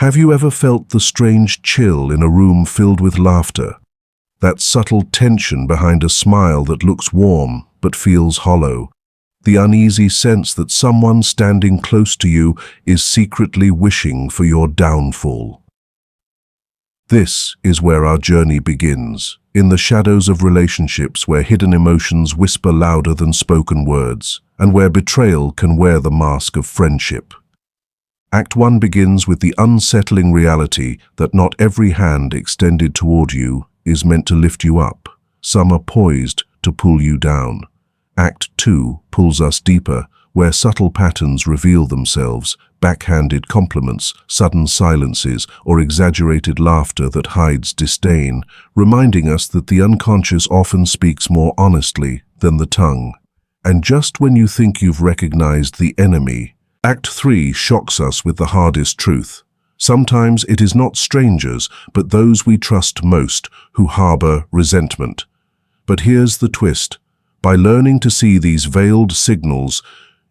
Have you ever felt the strange chill in a room filled with laughter? That subtle tension behind a smile that looks warm but feels hollow? The uneasy sense that someone standing close to you is secretly wishing for your downfall? This is where our journey begins, in the shadows of relationships where hidden emotions whisper louder than spoken words, and where betrayal can wear the mask of friendship. Act 1 begins with the unsettling reality that not every hand extended toward you is meant to lift you up. Some are poised to pull you down. Act 2 pulls us deeper, where subtle patterns reveal themselves, backhanded compliments, sudden silences, or exaggerated laughter that hides disdain, reminding us that the unconscious often speaks more honestly than the tongue. And just when you think you've recognized the enemy, Act 3 shocks us with the hardest truth. Sometimes it is not strangers, but those we trust most who harbor resentment. But here's the twist. By learning to see these veiled signals,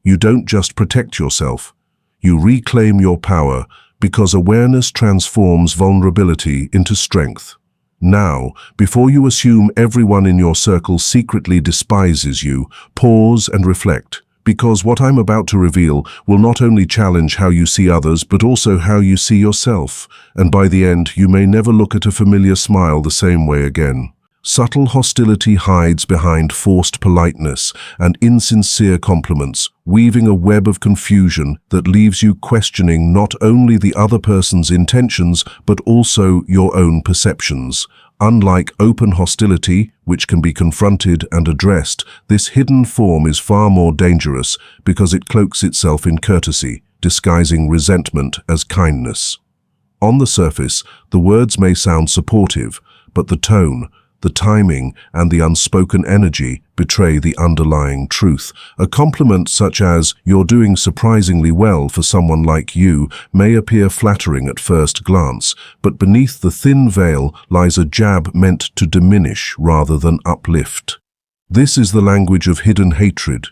you don't just protect yourself. You reclaim your power, because awareness transforms vulnerability into strength. Now, before you assume everyone in your circle secretly despises you, pause and reflect. Because what I'm about to reveal will not only challenge how you see others, but also how you see yourself. And by the end, you may never look at a familiar smile the same way again. Subtle hostility hides behind forced politeness and insincere compliments, weaving a web of confusion that leaves you questioning not only the other person's intentions, but also your own perceptions. Unlike open hostility, which can be confronted and addressed, this hidden form is far more dangerous because it cloaks itself in courtesy, disguising resentment as kindness. On the surface, the words may sound supportive, but the tone, the timing, and the unspoken energy betray the underlying truth. A compliment such as, "You're doing surprisingly well for someone like you," may appear flattering at first glance, but beneath the thin veil lies a jab meant to diminish rather than uplift. This is the language of hidden hatred,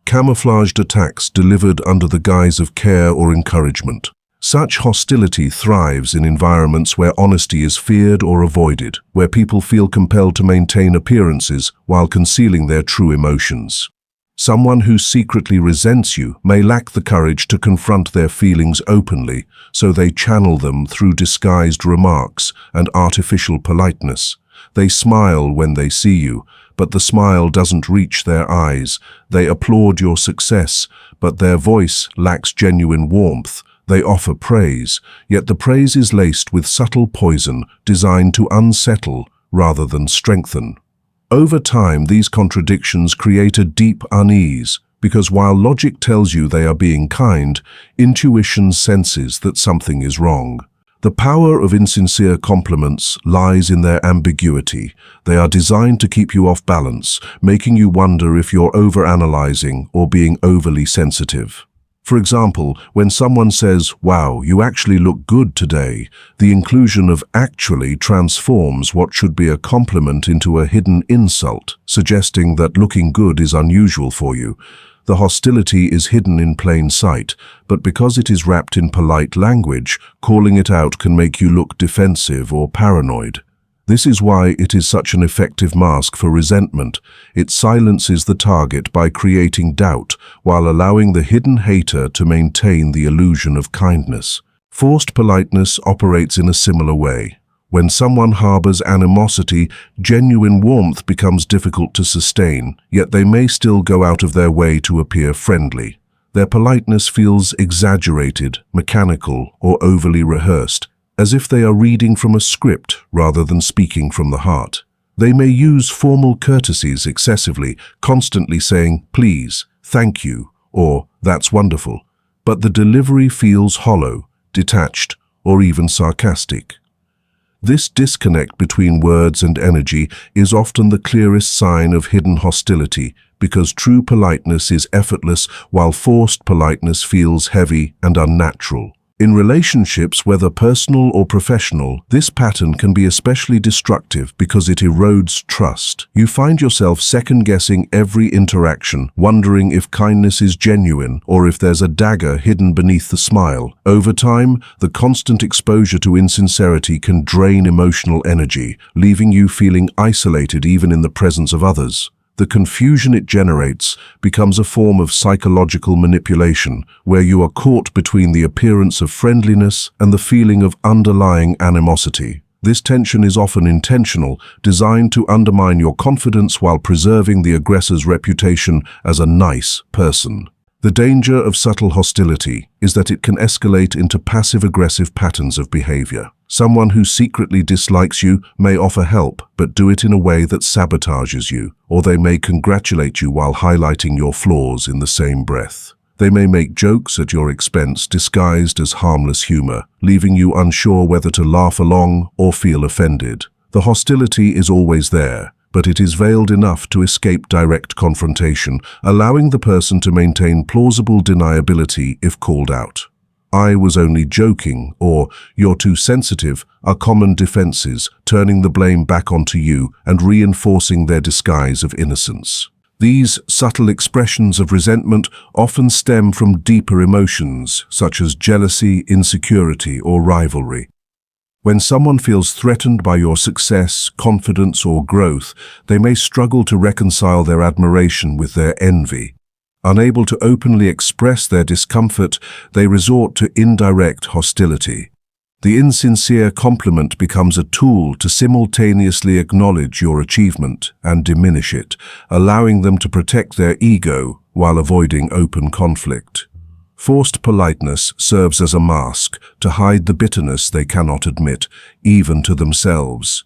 camouflaged attacks delivered under the guise of care or encouragement. Such hostility thrives in environments where honesty is feared or avoided, where people feel compelled to maintain appearances while concealing their true emotions. Someone who secretly resents you may lack the courage to confront their feelings openly, so they channel them through disguised remarks and artificial politeness. They smile when they see you, but the smile doesn't reach their eyes. They applaud your success, but their voice lacks genuine warmth. They offer praise, yet the praise is laced with subtle poison designed to unsettle rather than strengthen. Over time, these contradictions create a deep unease, because while logic tells you they are being kind, intuition senses that something is wrong. The power of insincere compliments lies in their ambiguity. They are designed to keep you off balance, making you wonder if you're overanalyzing or being overly sensitive. For example, when someone says, "Wow, you actually look good today," the inclusion of "actually" transforms what should be a compliment into a hidden insult, suggesting that looking good is unusual for you. The hostility is hidden in plain sight, but because it is wrapped in polite language, calling it out can make you look defensive or paranoid. This is why it is such an effective mask for resentment. It silences the target by creating doubt, while allowing the hidden hater to maintain the illusion of kindness. Forced politeness operates in a similar way. When someone harbors animosity, genuine warmth becomes difficult to sustain, yet they may still go out of their way to appear friendly. Their politeness feels exaggerated, mechanical, or overly rehearsed, as if they are reading from a script rather than speaking from the heart. They may use formal courtesies excessively, constantly saying, "Please," "Thank you," or "That's wonderful," but the delivery feels hollow, detached, or even sarcastic. This disconnect between words and energy is often the clearest sign of hidden hostility, because true politeness is effortless while forced politeness feels heavy and unnatural. In relationships, whether personal or professional, this pattern can be especially destructive because it erodes trust. You find yourself second-guessing every interaction, wondering if kindness is genuine or if there's a dagger hidden beneath the smile. Over time, the constant exposure to insincerity can drain emotional energy, leaving you feeling isolated even in the presence of others. The confusion it generates becomes a form of psychological manipulation, where you are caught between the appearance of friendliness and the feeling of underlying animosity. This tension is often intentional, designed to undermine your confidence while preserving the aggressor's reputation as a nice person. The danger of subtle hostility is that it can escalate into passive-aggressive patterns of behavior. Someone who secretly dislikes you may offer help, but do it in a way that sabotages you, or they may congratulate you while highlighting your flaws in the same breath. They may make jokes at your expense disguised as harmless humor, leaving you unsure whether to laugh along or feel offended. The hostility is always there, but it is veiled enough to escape direct confrontation, allowing the person to maintain plausible deniability if called out. "I was only joking," or "you're too sensitive," are common defenses, turning the blame back onto you and reinforcing their disguise of innocence. These subtle expressions of resentment often stem from deeper emotions, such as jealousy, insecurity, or rivalry. When someone feels threatened by your success, confidence, or growth, they may struggle to reconcile their admiration with their envy. Unable to openly express their discomfort, they resort to indirect hostility. The insincere compliment becomes a tool to simultaneously acknowledge your achievement and diminish it, allowing them to protect their ego while avoiding open conflict. Forced politeness serves as a mask to hide the bitterness they cannot admit, even to themselves.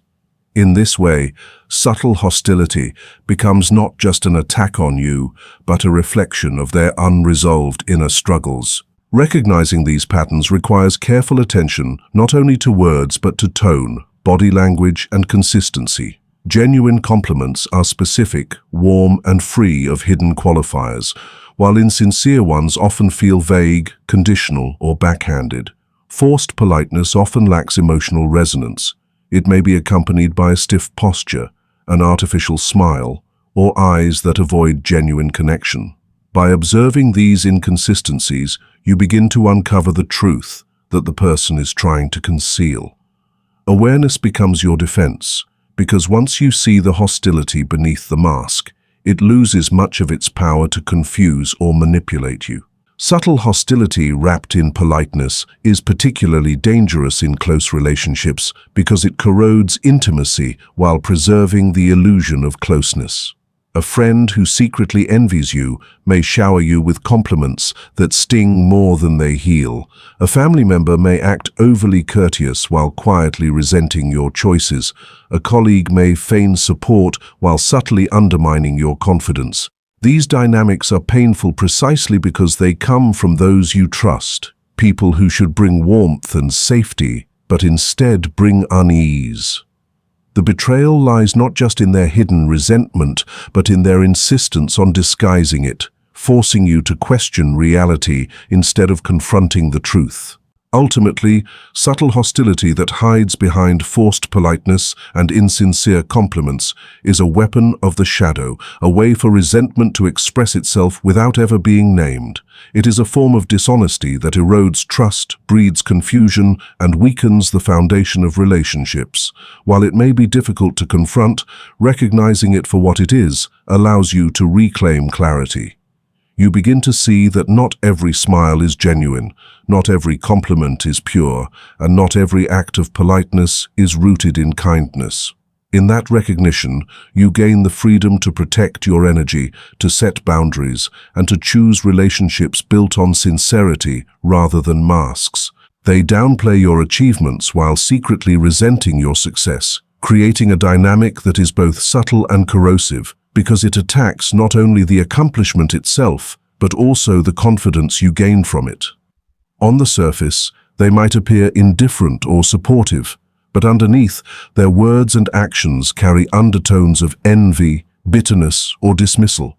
In this way, subtle hostility becomes not just an attack on you, but a reflection of their unresolved inner struggles. Recognizing these patterns requires careful attention not only to words but to tone, body language, and consistency. Genuine compliments are specific, warm, and free of hidden qualifiers, while insincere ones often feel vague, conditional, or backhanded. Forced politeness often lacks emotional resonance. It may be accompanied by a stiff posture, an artificial smile, or eyes that avoid genuine connection. By observing these inconsistencies, you begin to uncover the truth that the person is trying to conceal. Awareness becomes your defense, because once you see the hostility beneath the mask, it loses much of its power to confuse or manipulate you. Subtle hostility wrapped in politeness is particularly dangerous in close relationships because it corrodes intimacy while preserving the illusion of closeness. A friend who secretly envies you may shower you with compliments that sting more than they heal. A family member may act overly courteous while quietly resenting your choices. A colleague may feign support while subtly undermining your confidence. These dynamics are painful precisely because they come from those you trust, people who should bring warmth and safety, but instead bring unease. The betrayal lies not just in their hidden resentment, but in their insistence on disguising it, forcing you to question reality instead of confronting the truth. Ultimately, subtle hostility that hides behind forced politeness and insincere compliments is a weapon of the shadow, a way for resentment to express itself without ever being named. It is a form of dishonesty that erodes trust, breeds confusion, and weakens the foundation of relationships. While it may be difficult to confront, recognizing it for what it is allows you to reclaim clarity. You begin to see that not every smile is genuine, not every compliment is pure, and not every act of politeness is rooted in kindness. In that recognition, you gain the freedom to protect your energy, to set boundaries, and to choose relationships built on sincerity rather than masks. They downplay your achievements while secretly resenting your success, creating a dynamic that is both subtle and corrosive, because it attacks not only the accomplishment itself, but also the confidence you gain from it. On the surface, they might appear indifferent or supportive, but underneath, their words and actions carry undertones of envy, bitterness, or dismissal.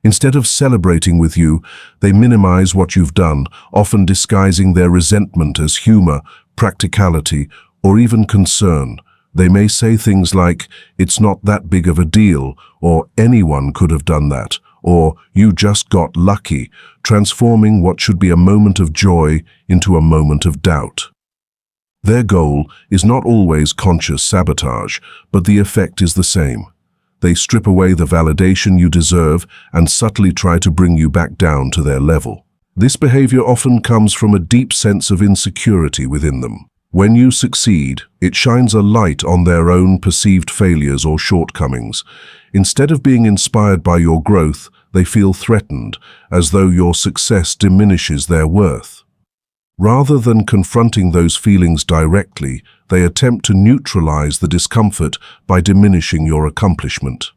Instead of celebrating with you, they minimize what you've done, often disguising their resentment as humor, practicality, or even concern. They may say things like, "It's not that big of a deal," or "Anyone could have done that," or "You just got lucky," transforming what should be a moment of joy into a moment of doubt. Their goal is not always conscious sabotage, but the effect is the same. They strip away the validation you deserve and subtly try to bring you back down to their level. This behavior often comes from a deep sense of insecurity within them. When you succeed, it shines a light on their own perceived failures or shortcomings. Instead of being inspired by your growth, they feel threatened, as though your success diminishes their worth. Rather than confronting those feelings directly, they attempt to neutralize the discomfort by diminishing your accomplishment.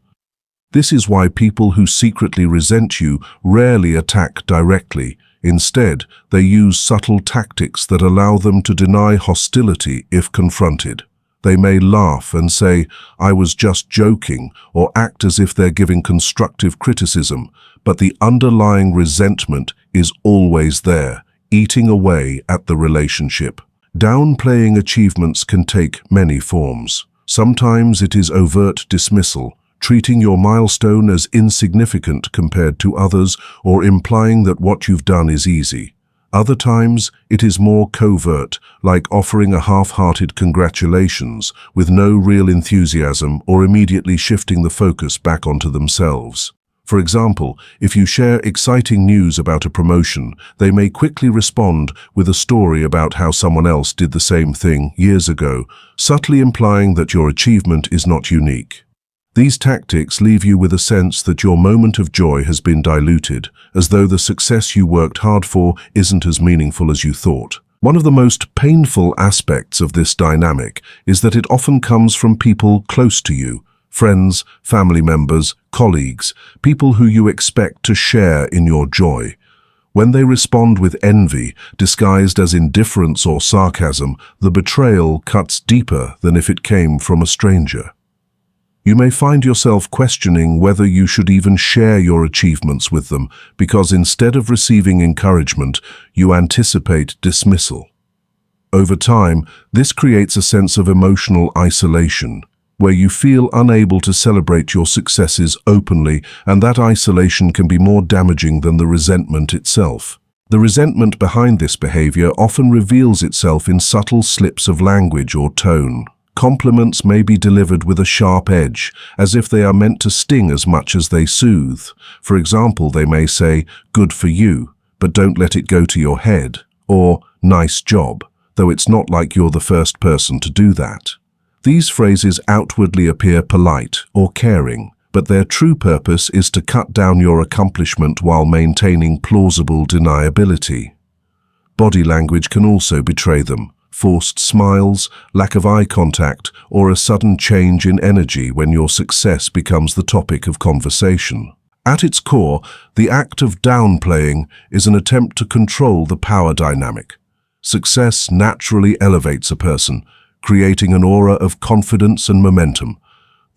This is why people who secretly resent you rarely attack directly. Instead, they use subtle tactics that allow them to deny hostility if confronted. They may laugh and say, "I was just joking," or act as if they're giving constructive criticism, but the underlying resentment is always there, eating away at the relationship. Downplaying achievements can take many forms. Sometimes it is overt dismissal, treating your milestone as insignificant compared to others or implying that what you've done is easy. Other times, it is more covert, like offering a half-hearted congratulations with no real enthusiasm or immediately shifting the focus back onto themselves. For example, if you share exciting news about a promotion, they may quickly respond with a story about how someone else did the same thing years ago, subtly implying that your achievement is not unique. These tactics leave you with a sense that your moment of joy has been diluted, as though the success you worked hard for isn't as meaningful as you thought. One of the most painful aspects of this dynamic is that it often comes from people close to you, friends, family members, colleagues, people who you expect to share in your joy. When they respond with envy, disguised as indifference or sarcasm, the betrayal cuts deeper than if it came from a stranger. You may find yourself questioning whether you should even share your achievements with them, because instead of receiving encouragement, you anticipate dismissal. Over time, this creates a sense of emotional isolation, where you feel unable to celebrate your successes openly, and that isolation can be more damaging than the resentment itself. The resentment behind this behavior often reveals itself in subtle slips of language or tone. Compliments may be delivered with a sharp edge, as if they are meant to sting as much as they soothe. For example, they may say, "Good for you, but don't let it go to your head," or "Nice job," though it's not like you're the first person to do that. These phrases outwardly appear polite or caring, but their true purpose is to cut down your accomplishment while maintaining plausible deniability. Body language can also betray them. Forced smiles, lack of eye contact, or a sudden change in energy when your success becomes the topic of conversation. At its core, the act of downplaying is an attempt to control the power dynamic. Success naturally elevates a person, creating an aura of confidence and momentum.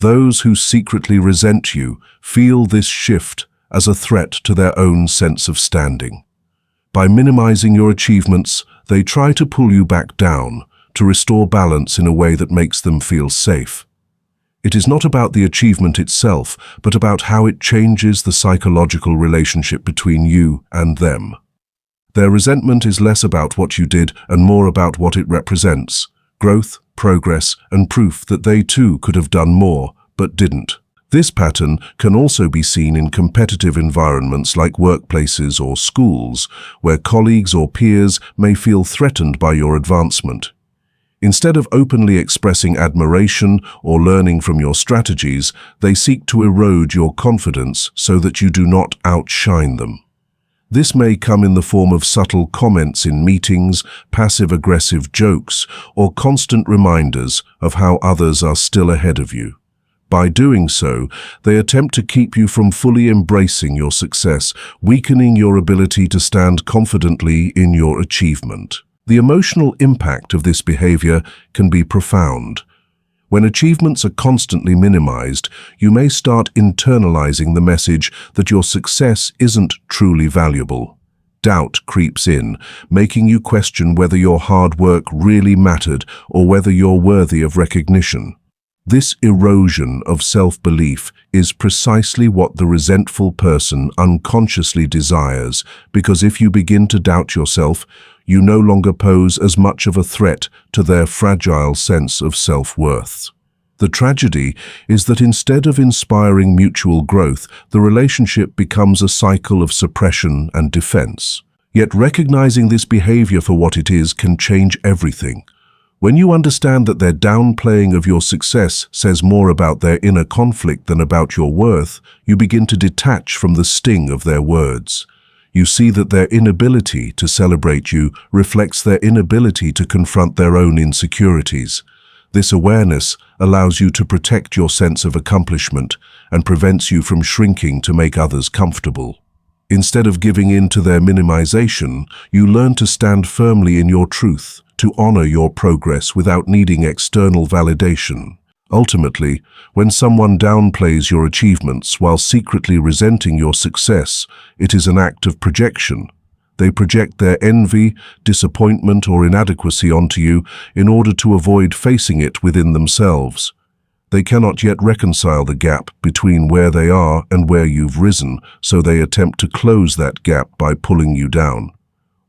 Those who secretly resent you feel this shift as a threat to their own sense of standing. By minimizing your achievements, they try to pull you back down, to restore balance in a way that makes them feel safe. It is not about the achievement itself, but about how it changes the psychological relationship between you and them. Their resentment is less about what you did and more about what it represents: growth, progress, and proof that they too could have done more, but didn't. This pattern can also be seen in competitive environments like workplaces or schools, where colleagues or peers may feel threatened by your advancement. Instead of openly expressing admiration or learning from your strategies, they seek to erode your confidence so that you do not outshine them. This may come in the form of subtle comments in meetings, passive-aggressive jokes, or constant reminders of how others are still ahead of you. By doing so, they attempt to keep you from fully embracing your success, weakening your ability to stand confidently in your achievement. The emotional impact of this behavior can be profound. When achievements are constantly minimized, you may start internalizing the message that your success isn't truly valuable. Doubt creeps in, making you question whether your hard work really mattered or whether you're worthy of recognition. This erosion of self-belief is precisely what the resentful person unconsciously desires, because if you begin to doubt yourself, you no longer pose as much of a threat to their fragile sense of self-worth. The tragedy is that instead of inspiring mutual growth, the relationship becomes a cycle of suppression and defense. Yet recognizing this behavior for what it is can change everything. When you understand that their downplaying of your success says more about their inner conflict than about your worth, you begin to detach from the sting of their words. You see that their inability to celebrate you reflects their inability to confront their own insecurities. This awareness allows you to protect your sense of accomplishment and prevents you from shrinking to make others comfortable. Instead of giving in to their minimization, you learn to stand firmly in your truth, to honor your progress without needing external validation. Ultimately, when someone downplays your achievements while secretly resenting your success, it is an act of projection. They project their envy, disappointment, or inadequacy onto you in order to avoid facing it within themselves. They cannot yet reconcile the gap between where they are and where you've risen, so they attempt to close that gap by pulling you down.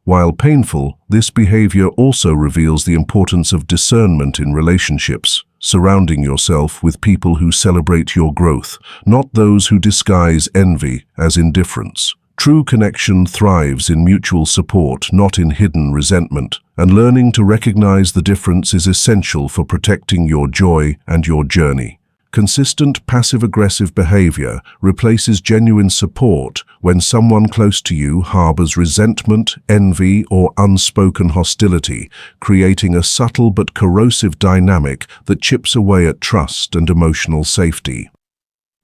While painful, this behavior also reveals the importance of discernment in relationships, surrounding yourself with people who celebrate your growth, not those who disguise envy as indifference. True connection thrives in mutual support, not in hidden resentment, and learning to recognize the difference is essential for protecting your joy and your journey. Consistent passive-aggressive behavior replaces genuine support when someone close to you harbors resentment, envy, or unspoken hostility, creating a subtle but corrosive dynamic that chips away at trust and emotional safety.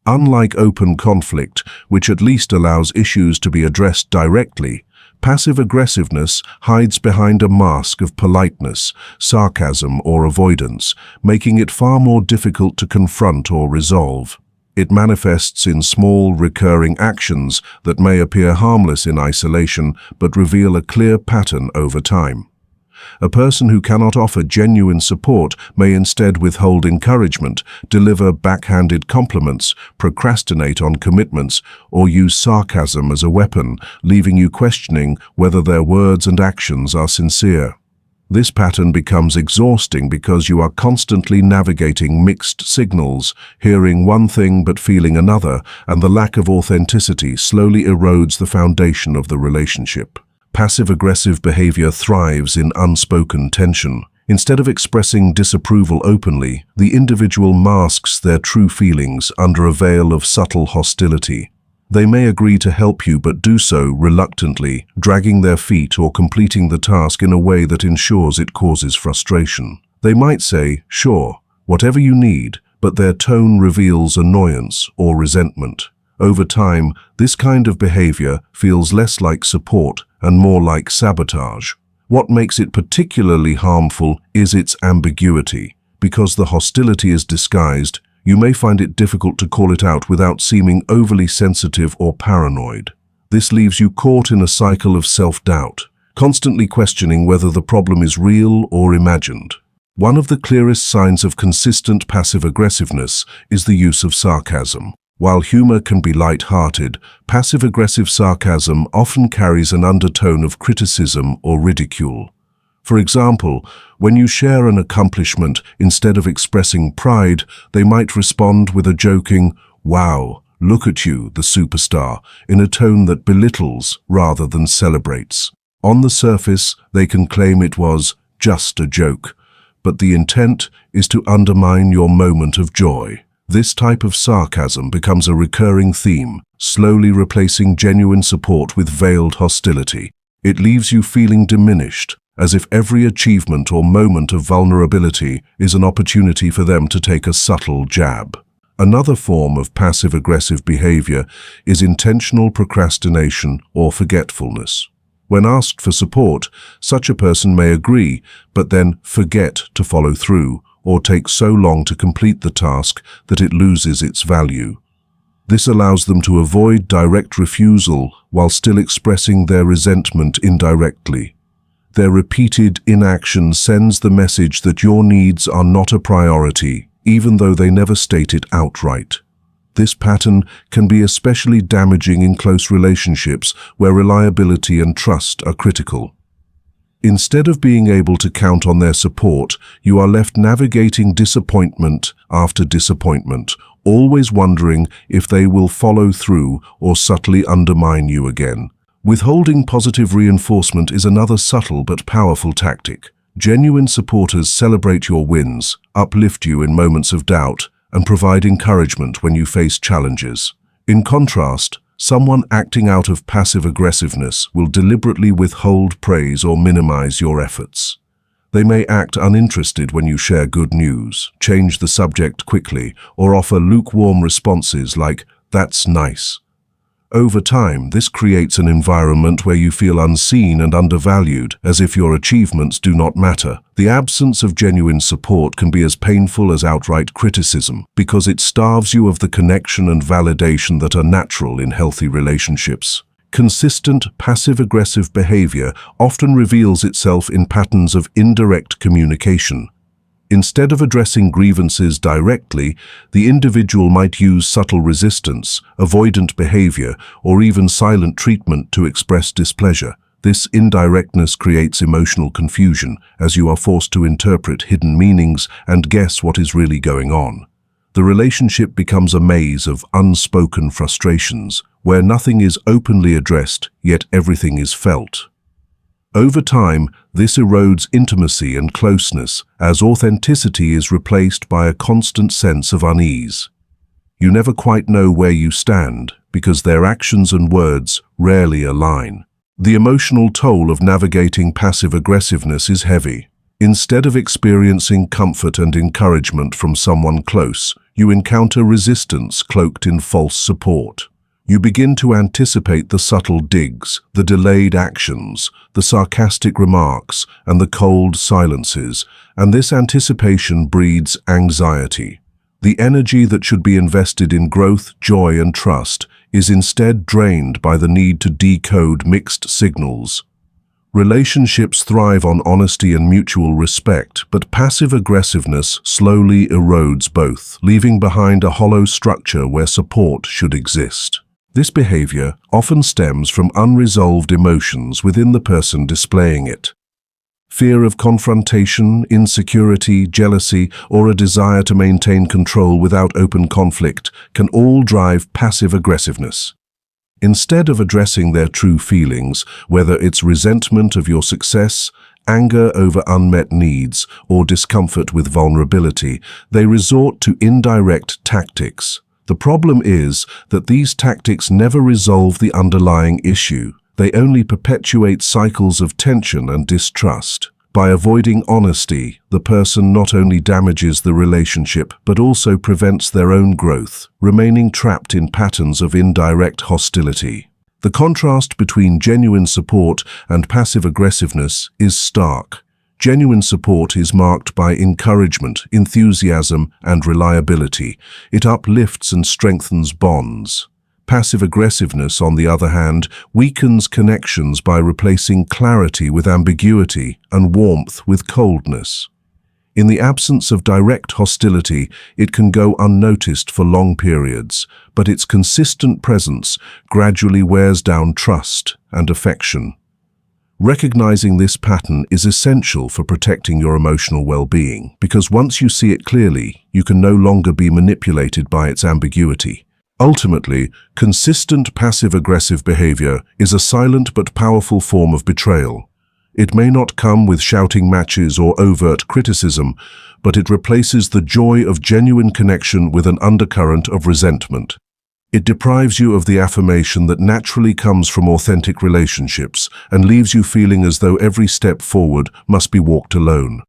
Unlike open conflict, which at least allows issues to be addressed directly, passive aggressiveness hides behind a mask of politeness, sarcasm, or avoidance, making it far more difficult to confront or resolve. It manifests in small, recurring actions that may appear harmless in isolation but reveal a clear pattern over time. A person who cannot offer genuine support may instead withhold encouragement, deliver backhanded compliments, procrastinate on commitments, or use sarcasm as a weapon, leaving you questioning whether their words and actions are sincere. This pattern becomes exhausting because you are constantly navigating mixed signals, hearing one thing but feeling another, and the lack of authenticity slowly erodes the foundation of the relationship. Passive-aggressive behavior thrives in unspoken tension. Instead of expressing disapproval openly, the individual masks their true feelings under a veil of subtle hostility. They may agree to help you but do so reluctantly, dragging their feet or completing the task in a way that ensures it causes frustration. They might say, "Sure, whatever you need," but their tone reveals annoyance or resentment. Over time, this kind of behavior feels less like support and more like sabotage. What makes it particularly harmful is its ambiguity. Because the hostility is disguised, you may find it difficult to call it out without seeming overly sensitive or paranoid. This leaves you caught in a cycle of self-doubt, constantly questioning whether the problem is real or imagined. One of the clearest signs of consistent passive aggressiveness is the use of sarcasm. While humor can be light-hearted, passive-aggressive sarcasm often carries an undertone of criticism or ridicule. For example, when you share an accomplishment instead of expressing pride, they might respond with a joking, "Wow, look at you, the superstar," in a tone that belittles rather than celebrates. On the surface, they can claim it was just a joke, but the intent is to undermine your moment of joy. This type of sarcasm becomes a recurring theme, slowly replacing genuine support with veiled hostility. It leaves you feeling diminished, as if every achievement or moment of vulnerability is an opportunity for them to take a subtle jab. Another form of passive-aggressive behavior is intentional procrastination or forgetfulness. When asked for support, such a person may agree, but then forget to follow through, or take so long to complete the task that it loses its value. This allows them to avoid direct refusal while still expressing their resentment indirectly. Their repeated inaction sends the message that your needs are not a priority, even though they never state it outright. This pattern can be especially damaging in close relationships where reliability and trust are critical. Instead of being able to count on their support, you are left navigating disappointment after disappointment, always wondering if they will follow through or subtly undermine you again. Withholding positive reinforcement is another subtle but powerful tactic. Genuine supporters celebrate your wins, uplift you in moments of doubt, and provide encouragement when you face challenges. In contrast, someone acting out of passive aggressiveness will deliberately withhold praise or minimize your efforts. They may act uninterested when you share good news, change the subject quickly, or offer lukewarm responses like, "That's nice." Over time, this creates an environment where you feel unseen and undervalued, as if your achievements do not matter. The absence of genuine support can be as painful as outright criticism, because it starves you of the connection and validation that are natural in healthy relationships. Consistent passive-aggressive behavior often reveals itself in patterns of indirect communication. Instead of addressing grievances directly, the individual might use subtle resistance, avoidant behavior, or even silent treatment to express displeasure. This indirectness creates emotional confusion, as you are forced to interpret hidden meanings and guess what is really going on. The relationship becomes a maze of unspoken frustrations, where nothing is openly addressed, yet everything is felt. Over time, this erodes intimacy and closeness, as authenticity is replaced by a constant sense of unease. You never quite know where you stand, because their actions and words rarely align. The emotional toll of navigating passive aggressiveness is heavy. Instead of experiencing comfort and encouragement from someone close, you encounter resistance cloaked in false support. You begin to anticipate the subtle digs, the delayed actions, the sarcastic remarks, and the cold silences, and this anticipation breeds anxiety. The energy that should be invested in growth, joy, and trust is instead drained by the need to decode mixed signals. Relationships thrive on honesty and mutual respect, but passive aggressiveness slowly erodes both, leaving behind a hollow structure where support should exist. This behavior often stems from unresolved emotions within the person displaying it. Fear of confrontation, insecurity, jealousy, or a desire to maintain control without open conflict can all drive passive aggressiveness. Instead of addressing their true feelings, whether it's resentment of your success, anger over unmet needs, or discomfort with vulnerability, they resort to indirect tactics. The problem is that these tactics never resolve the underlying issue. They only perpetuate cycles of tension and distrust. By avoiding honesty, the person not only damages the relationship but also prevents their own growth, remaining trapped in patterns of indirect hostility. The contrast between genuine support and passive aggressiveness is stark. Genuine support is marked by encouragement, enthusiasm, and reliability. It uplifts and strengthens bonds. Passive aggressiveness, on the other hand, weakens connections by replacing clarity with ambiguity and warmth with coldness. In the absence of direct hostility, it can go unnoticed for long periods, but its consistent presence gradually wears down trust and affection. Recognizing this pattern is essential for protecting your emotional well-being, because once you see it clearly, you can no longer be manipulated by its ambiguity. Ultimately, consistent passive-aggressive behavior is a silent but powerful form of betrayal. It may not come with shouting matches or overt criticism, but it replaces the joy of genuine connection with an undercurrent of resentment. It deprives you of the affirmation that naturally comes from authentic relationships and leaves you feeling as though every step forward must be walked alone.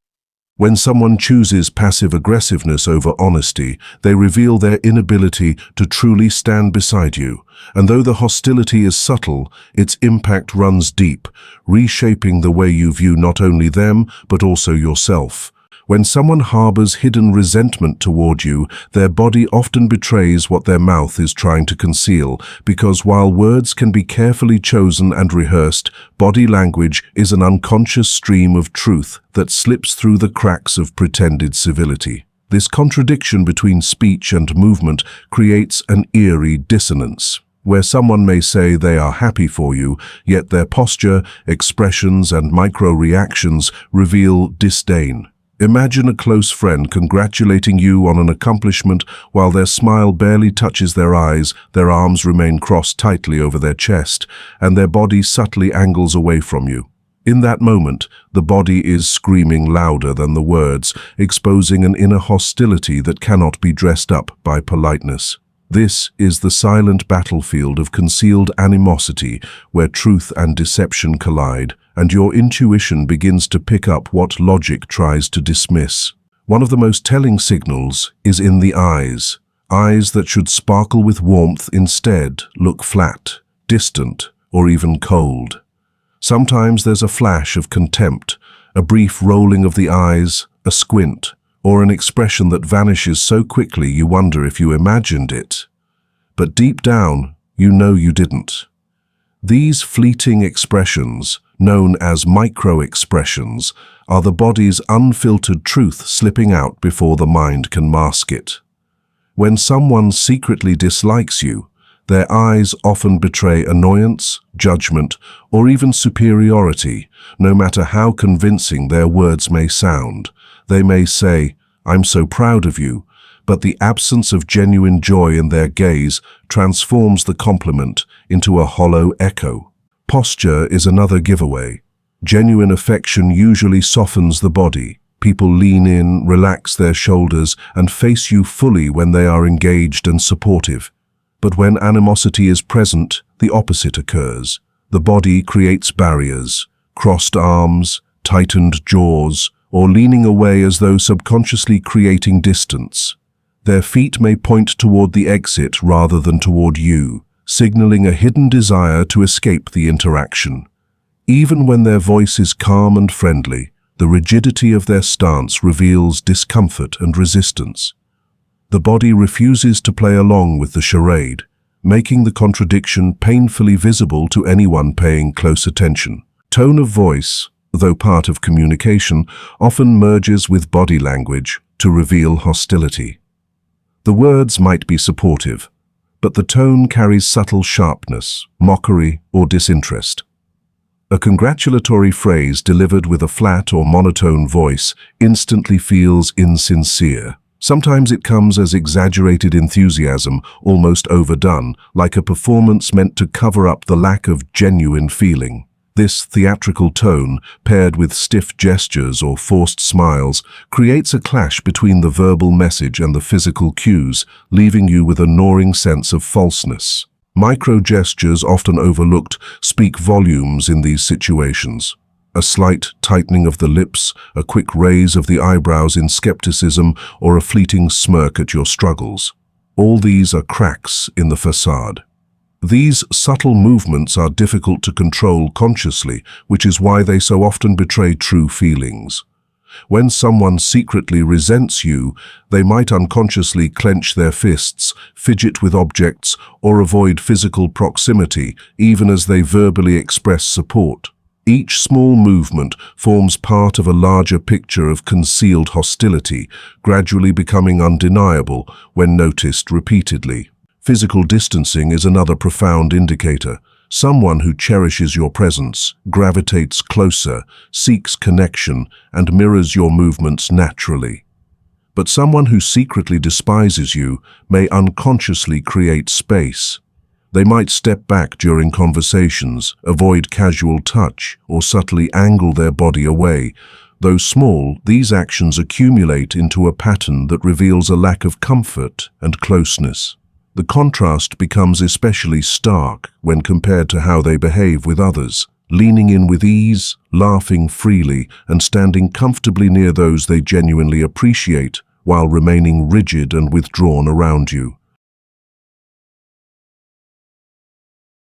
When someone chooses passive aggressiveness over honesty, they reveal their inability to truly stand beside you. And though the hostility is subtle, its impact runs deep, reshaping the way you view not only them, but also yourself. When someone harbors hidden resentment toward you, their body often betrays what their mouth is trying to conceal, because while words can be carefully chosen and rehearsed, body language is an unconscious stream of truth that slips through the cracks of pretended civility. This contradiction between speech and movement creates an eerie dissonance, where someone may say they are happy for you, yet their posture, expressions, and micro-reactions reveal disdain. Imagine a close friend congratulating you on an accomplishment while their smile barely touches their eyes, their arms remain crossed tightly over their chest, and their body subtly angles away from you. In that moment, the body is screaming louder than the words, exposing an inner hostility that cannot be dressed up by politeness. This is the silent battlefield of concealed animosity where truth and deception collide, and your intuition begins to pick up what logic tries to dismiss. One of the most telling signals is in the eyes. Eyes that should sparkle with warmth instead look flat, distant, or even cold. Sometimes there's a flash of contempt, a brief rolling of the eyes, a squint, or an expression that vanishes so quickly you wonder if you imagined it. But deep down, you know you didn't. These fleeting expressions, known as micro-expressions, are the body's unfiltered truth slipping out before the mind can mask it. When someone secretly dislikes you, their eyes often betray annoyance, judgment, or even superiority, no matter how convincing their words may sound. They may say, "I'm so proud of you," but the absence of genuine joy in their gaze transforms the compliment into a hollow echo. Posture is another giveaway. Genuine affection usually softens the body. People lean in, relax their shoulders, and face you fully when they are engaged and supportive. But when animosity is present, the opposite occurs. The body creates barriers, crossed arms, tightened jaws, or leaning away as though subconsciously creating distance. Their feet may point toward the exit rather than toward you, signaling a hidden desire to escape the interaction. Even when their voice is calm and friendly, the rigidity of their stance reveals discomfort and resistance. The body refuses to play along with the charade, making the contradiction painfully visible to anyone paying close attention. Tone of voice, though part of communication, often merges with body language to reveal hostility. The words might be supportive, but the tone carries subtle sharpness, mockery, or disinterest. A congratulatory phrase delivered with a flat or monotone voice instantly feels insincere. Sometimes it comes as exaggerated enthusiasm, almost overdone, like a performance meant to cover up the lack of genuine feeling. This theatrical tone, paired with stiff gestures or forced smiles, creates a clash between the verbal message and the physical cues, leaving you with a gnawing sense of falseness. Micro-gestures, often overlooked, speak volumes in these situations. A slight tightening of the lips, a quick raise of the eyebrows in skepticism, or a fleeting smirk at your struggles. All these are cracks in the facade. These subtle movements are difficult to control consciously, which is why they so often betray true feelings. When someone secretly resents you, they might unconsciously clench their fists, fidget with objects, or avoid physical proximity, even as they verbally express support. Each small movement forms part of a larger picture of concealed hostility, gradually becoming undeniable when noticed repeatedly. Physical distancing is another profound indicator. Someone who cherishes your presence, gravitates closer, seeks connection, and mirrors your movements naturally. But someone who secretly despises you may unconsciously create space. They might step back during conversations, avoid casual touch, or subtly angle their body away. Though small, these actions accumulate into a pattern that reveals a lack of comfort and closeness. The contrast becomes especially stark when compared to how they behave with others, leaning in with ease, laughing freely, and standing comfortably near those they genuinely appreciate, while remaining rigid and withdrawn around you.